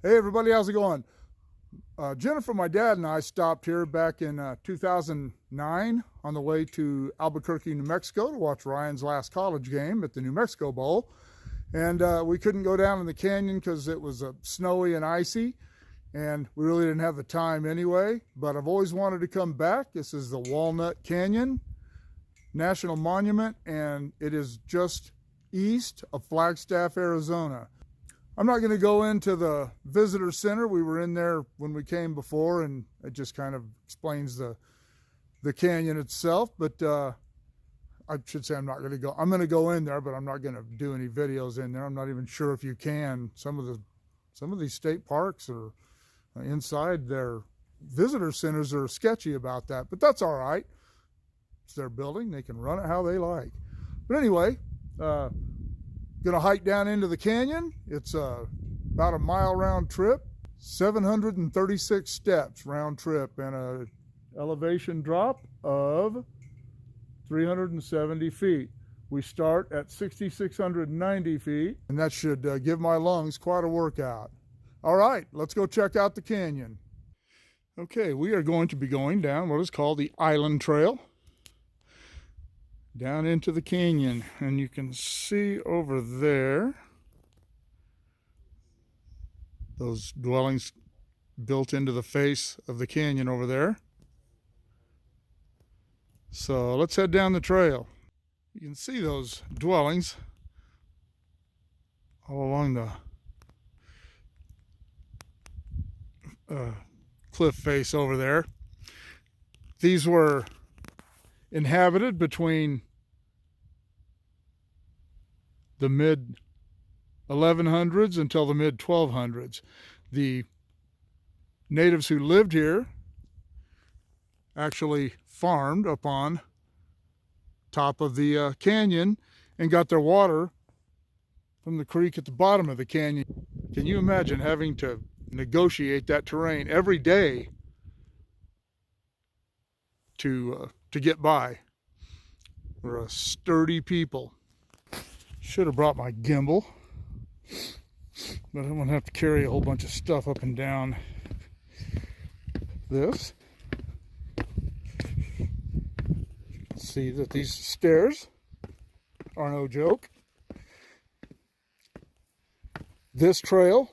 Hey everybody, how's it going? Jennifer, my dad, and I stopped here back in 2009 on the way to Albuquerque, New Mexico to watch Ryan's last college game at the New Mexico Bowl. And we couldn't go down in the canyon because it was snowy and icy, and we really didn't have the time anyway. But I've always wanted to come back. This is the Walnut Canyon National Monument, and it is just east of Flagstaff, Arizona. I'm not going to go into the visitor center. We were in there when we came before, and it just kind of explains the canyon itself. But I should say I'm not going to go. I'm going to go in there, but I'm not going to do any videos in there. I'm not even sure if you can. Some of these state parks are inside their visitor centers are sketchy about that, but that's all right. It's their building. They can run it how they like. But anyway, going to hike down into the canyon. It's about a mile round trip, 736 steps round trip, and a elevation drop of 370 feet. We start at 6,690 feet, and that should give my lungs quite a workout. All right, let's go check out the canyon. Okay, we are going to be going down what is called the Island Trail, down into the canyon, and you can see over there those dwellings built into the face of the canyon over there. So let's head down the trail. You can see those dwellings all along the cliff face over there. These were inhabited between the mid 1100s until the mid 1200s. The natives who lived here actually farmed up on top of the canyon and got their water from the creek at the bottom of the canyon. Can you imagine having to negotiate that terrain every day to get by? We're a sturdy people. Should have brought my gimbal, but I don't want to have to carry a whole bunch of stuff up and down this. See that these stairs are no joke. This trail,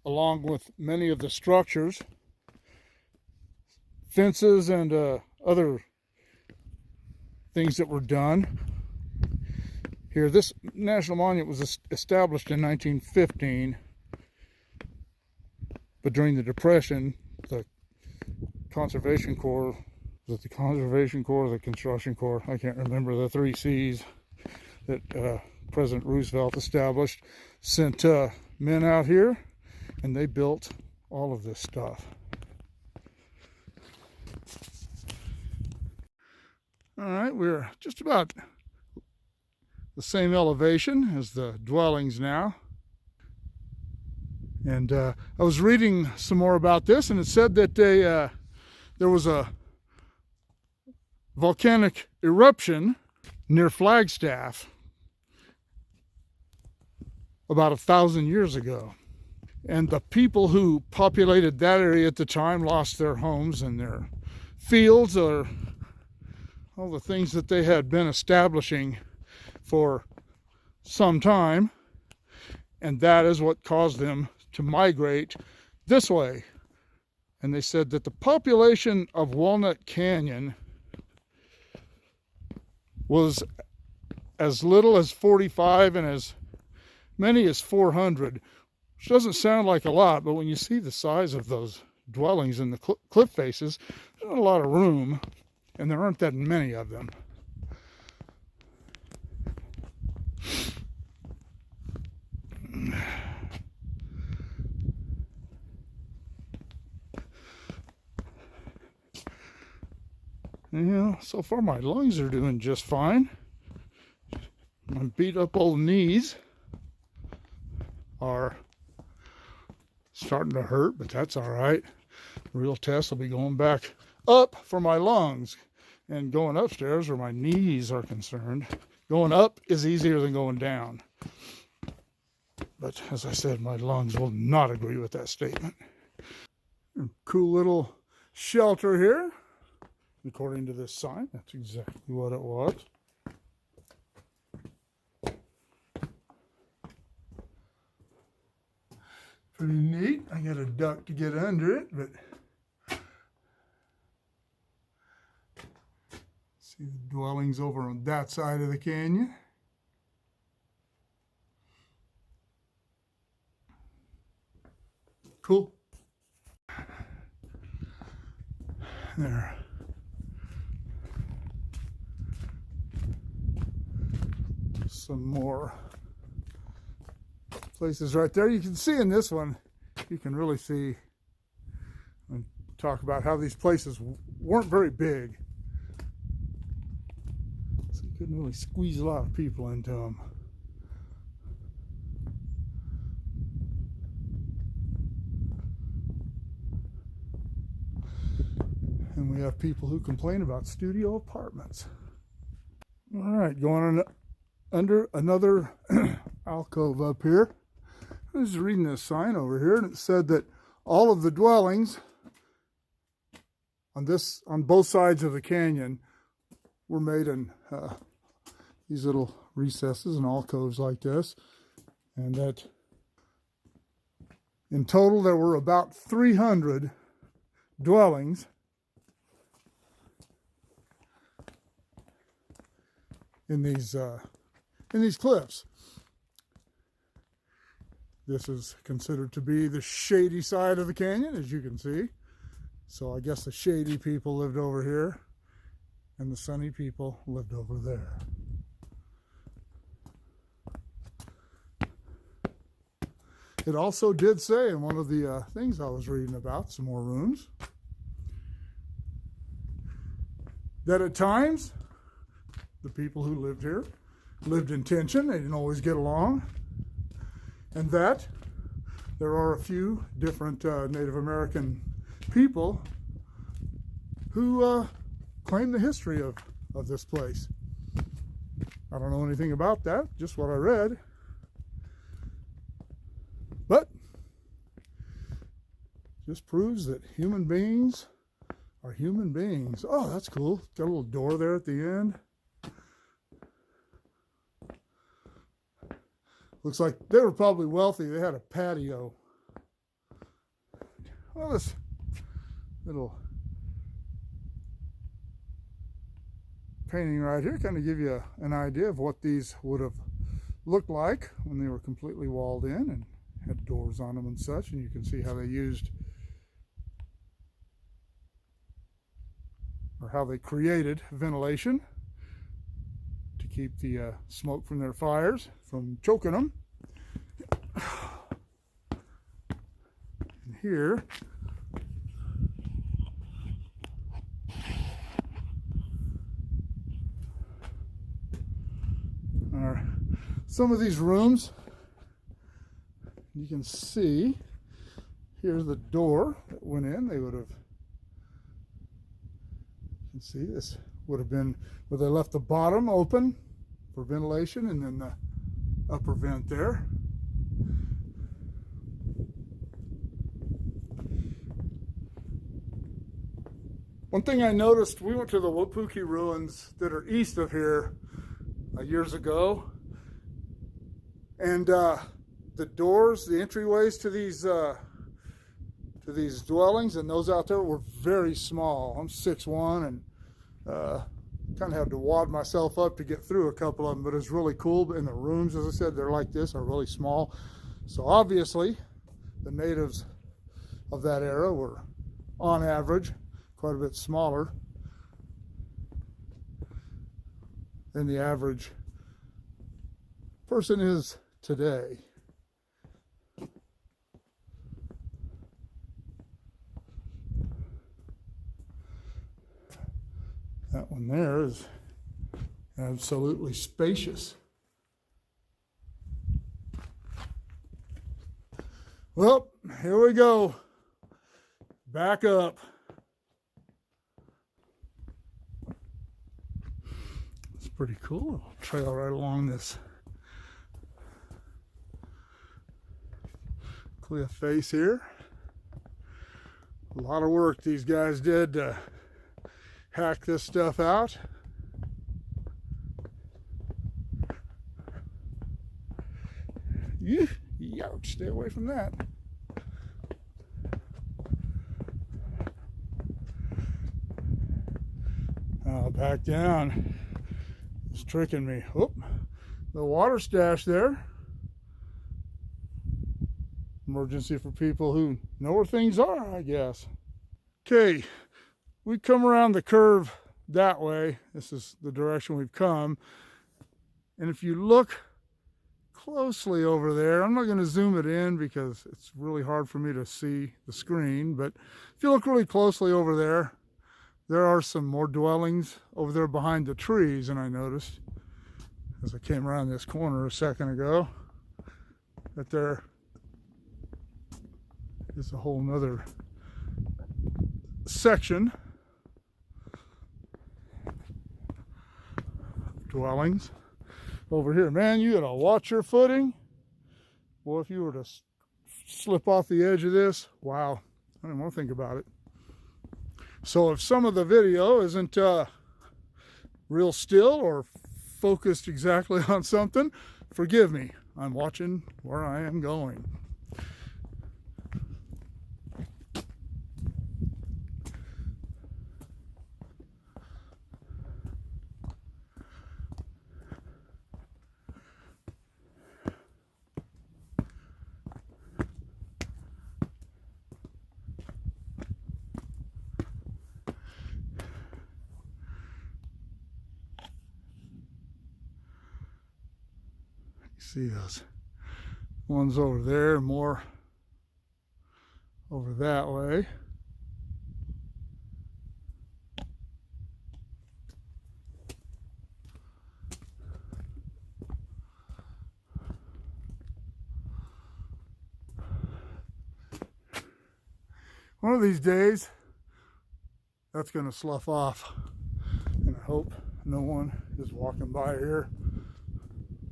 along with many of the structures, fences, and other things that were done here. This national monument was established in 1915, but during the Depression, the Conservation Corps, or the Construction Corps, I can't remember, the three C's that President Roosevelt established, sent men out here, and they built all of this stuff. All right, we're just about the same elevation as the dwellings now. And I was reading some more about this, and it said that there was a volcanic eruption near Flagstaff about 1,000 years ago. And the people who populated that area at the time lost their homes and their fields, or all the things that they had been establishing for some time. And that is what caused them to migrate this way. And they said that the population of Walnut Canyon was as little as 45 and as many as 400, which doesn't sound like a lot, but when you see the size of those dwellings in the cliff faces, there's not a lot of room, and there aren't that many of them. Yeah, so far my lungs are doing just fine. My beat up old knees are starting to hurt, but that's all right. The real test will be going back up for my lungs and going upstairs where my knees are concerned. Going up is easier than going down. But as I said, my lungs will not agree with that statement. Cool little shelter here. According to this sign, that's exactly what it was. Pretty neat. I got a duck to get under it, but see the dwellings over on that side of the canyon. Cool. There. Some more places right there. You can see in this one, you can really see and talk about how these places weren't very big. So you couldn't really squeeze a lot of people into them. And we have people who complain about studio apartments. All right, going on under another alcove up here. I was reading this sign over here, and it said that all of the dwellings on both sides of the canyon were made in these little recesses and alcoves like this, and that in total there were about 300 dwellings in these cliffs. This is considered to be the shady side of the canyon, as you can see. So I guess the shady people lived over here, and the sunny people lived over there. It also did say in one of the things I was reading about, some more rooms, that at times the people who lived here lived in tension. They didn't always get along. And that there are a few different Native American people who claim the history of this place. I don't know anything about that, just what I read. But just proves that human beings are human beings. Oh, that's cool. Got a little door there at the end. Looks like they were probably wealthy. They had a patio. Well, this little painting right here kind of give you an idea of what these would have looked like when they were completely walled in and had doors on them and such. And you can see how they used, or how they created ventilation to keep the smoke from their fires from choking them. And here are some of these rooms. You can see here's the door that went in. They would have, you can see this would have been where they left the bottom open for ventilation, and then the upper vent there. One thing I noticed, we went to the Wapooki ruins that are east of here years ago, and the doors, the entryways to these dwellings and those out there were very small. I'm 6'1", and kind of had to wad myself up to get through a couple of them, but it's really cool. And the rooms, as I said, they're like this, are really small. So obviously the natives of that era were on average quite a bit smaller than the average person is today. That one there is absolutely spacious. Well, here we go. Back up. It's pretty cool. Trail right along this cliff face here. A lot of work these guys did to hack this stuff out. Youch, stay away from that. Back down. It's tricking me. Oop, the water stash there. Emergency for people who know where things are, I guess. Okay, we come around the curve that way. This is the direction we've come. And if you look closely over there, I'm not going to zoom it in because it's really hard for me to see the screen, but if you look really closely over there, there are some more dwellings over there behind the trees, and I noticed as I came around this corner a second ago that there is a whole nother section of dwellings over here. Man, you gotta watch your footing. Boy, if you were to slip off the edge of this, wow, I don't want to think about it. So if some of the video isn't real still or focused exactly on something, forgive me. I'm watching where I am going. See those ones over there, more over that way. One of these days, that's going to slough off, and I hope no one is walking by here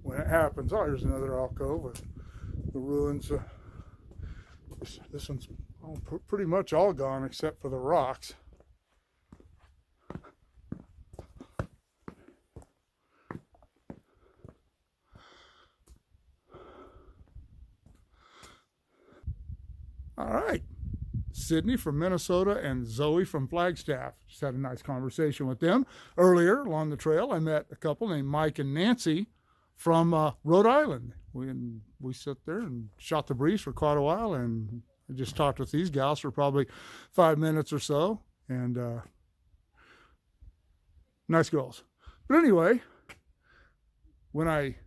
when it happens. Oh, here's another alcove with the ruins. This one's pretty much all gone except for the rocks. All right. Sydney from Minnesota and Zoe from Flagstaff. Just had a nice conversation with them. Earlier along the trail, I met a couple named Mike and Nancy from Rhode Island. We sat there and shot the breeze for quite a while, and I just talked with these gals for probably 5 minutes or so, and nice girls. But anyway, when I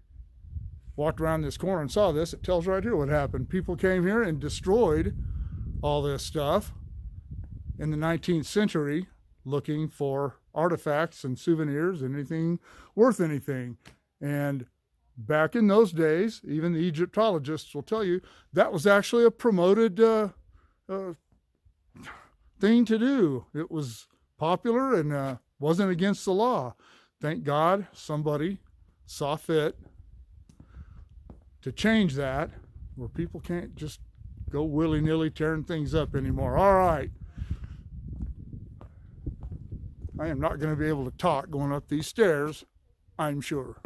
walked around this corner and saw this, it tells right here what happened. People came here and destroyed all this stuff in the 19th century looking for artifacts and souvenirs and anything worth anything. And back in those days, even the Egyptologists will tell you, that was actually a promoted thing to do. It was popular and wasn't against the law. Thank God somebody saw fit to change that, where people can't just go willy-nilly tearing things up anymore. All right. I am not going to be able to talk going up these stairs, I'm sure.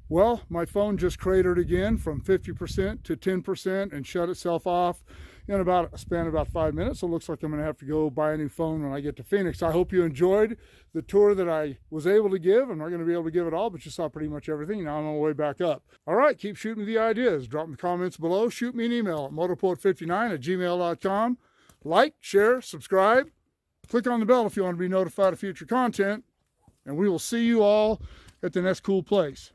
Well, my phone just cratered again from 50% to 10% and shut itself off in about a span of about 5 minutes. So it looks like I'm going to have to go buy a new phone when I get to Phoenix. I hope you enjoyed the tour that I was able to give. I'm not going to be able to give it all, but you saw pretty much everything. Now I'm on my way back up. All right, keep shooting me the ideas. Drop in the comments below. Shoot me an email at motorpoet59@gmail.com. Like, share, subscribe. Click on the bell if you want to be notified of future content. And we will see you all at the next cool place.